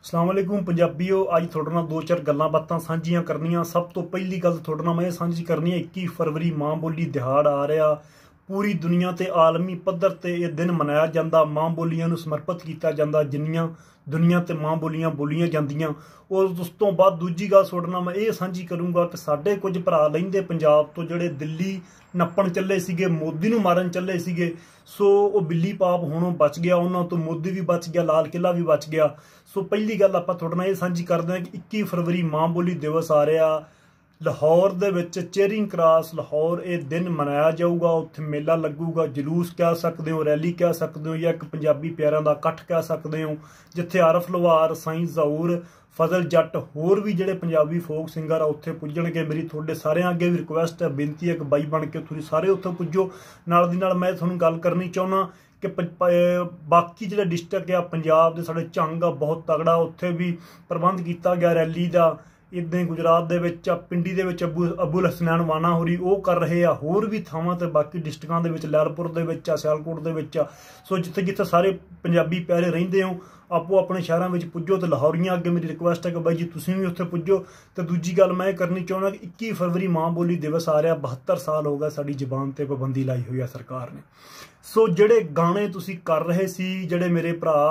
अस्सलाम वालेकुम पंजाबीओ। अज थोड़े नाल दो चार गल्लां बातां सांझियां करनियां। सब तो पहली गल थोड़े नाल मैं सांझी करनी है, 21 फरवरी मां बोली दिहाड़ आ रहा। पूरी दुनिया ते आलमी पद्धर ते यह दिन मनाया जाता, मां बोलियां नूं समर्पित किया जाता। जिन्नियां दुनिया ते मां बोलियां बोलियां जांदियां। और उस तो बाद दूजी गल थोड़े नाल मैं ये सांझी करूँगा कि साडे कुछ भरा लहिंदे पंजाब तो जिहड़े दिल्ली नप्पण चले सीगे, मोदी नूं मारन चले सीगे, सो वो बिल्ली पाप हुणों बच गया। उन्होंने तो मोदी भी बच गया, लाल किला भी बच गया। सो पहली गल आपां तुहाडे नाल ये सांझी करदे हां कि 21 फरवरी मां बोली दिवस आ रहा। लाहौर दे विच चेयरिंग क्रॉस लाहौर ये दिन मनाया जाऊगा। उत्थे मेला लगूगा, जलूस कह सकते हो, रैली कह सकते हो, या एक पंजाबी प्यारिਆਂ ਦਾ इकट्ठ कह सकते हो, जिथे आरफ लवार, साईं ज़हूर, फजल जट होर भी जिहड़े पंजाबी फोक सिंगर आ उत्थे पुज्जणगे। मेरी तुहाडे सारिਆਂ अगे भी रिक्वेस्ट है, बेनती है कि बाई बन के तुसीं सारे उत्थे पुज्जो। नाल दी नाल मैं तुहानूं गल करनी चाहुंदा कि बाकी जिहड़े डिस्ट्रिक्ट आ पंजाब दे साडे झंग आ बहुत तगड़ा, उत्थे भी प्रबंध किया गया रैली का। इदां ही गुजरात दे विच पिंडी दे विच अबुल हसनैन वाना होरी वो कर रहे आ। होर भी थावां ते बाकी डिस्ट्रिक्टां दे विच लैलपुर दे विच सियालकोट दे विच। सो जिथे जिथे सारे पंजाबी प्यारे रहिंदे हो, आपो अपने शहरों में पुज्जो। तो लाहौरियां अगे मेरी रिक्वेस्ट है कि बाई जी तुसीं भी उत्थे पुज्जो। तो दूजी गल मैं करनी चाहुंदा कि 21 फरवरी मां बोली दिवस आ रहा। 72 साल हो गए साडी जबान ते पाबंदी लाई हुई है सरकार ने। सो जिहड़े गाने तुसीं कर रहे सी, जिहड़े मेरे भरा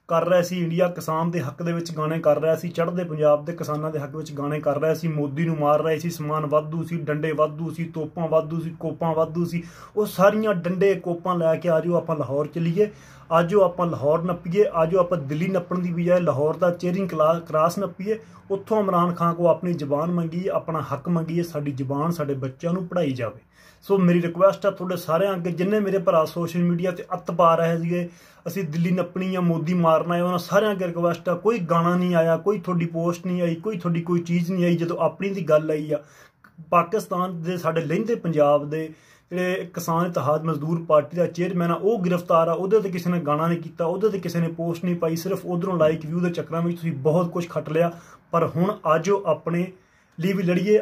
कर रहे सी, इंडिया किसान के हक दे गाने कर रहा सी, चढ़ते पंजाब के किसानों के हक में गाने कर रहा सी, मोदी नूं मार रहे सी, समान वाधू सी, डंडे वाधू सी, तोपां वाधू सी, कोपां वाधू सी। वो सारियां डंडे कोपां लैके आ जाओ आपां लाहौर चलीए, आ जाओ आपां लाहौर नप्पीए, आ जाओ आपां दिल्ली नप्पण की बजाय लाहौर का चेयरिंग क्रॉस नप्पीए। उत्थों इमरान खान को अपनी जबान मंगीए, अपना हक मंगीए, साडी जबान साडे बच्चों नूं पढ़ाई जाए। सो मेरी रिक्वेस्ट है तुहाडे सारे अगे, जिन्ने मेरे भरा सोशल मीडिया ते अत पा रहे थे असी दिल्ली नप्पणी या मोदी मारना है, उन्होंने सारे अगे रिक्वेस्ट है, कोई गाना नहीं आया, कोई थोड़ी पोस्ट नहीं आई, कोई थोड़ी कोई चीज़ नहीं आई। जो अपनी दी गल आई आ, पाकिस्तान दे साडे लहिंदे पंजाब दे जिहड़े किसान इतिहाद मजदूर पार्टी का चेयरमैन आ वो गिरफ्तार आ। उहदे ते किसी ने गाना नहीं किया, उहदे ते किसी ने पोस्ट नहीं पाई, सिर्फ उधरों लाइक व्यू के चक्करां विच तुसीं बहुत कुछ खट लिया। पर हुण आ जाओ अपने लिए भी लड़िए।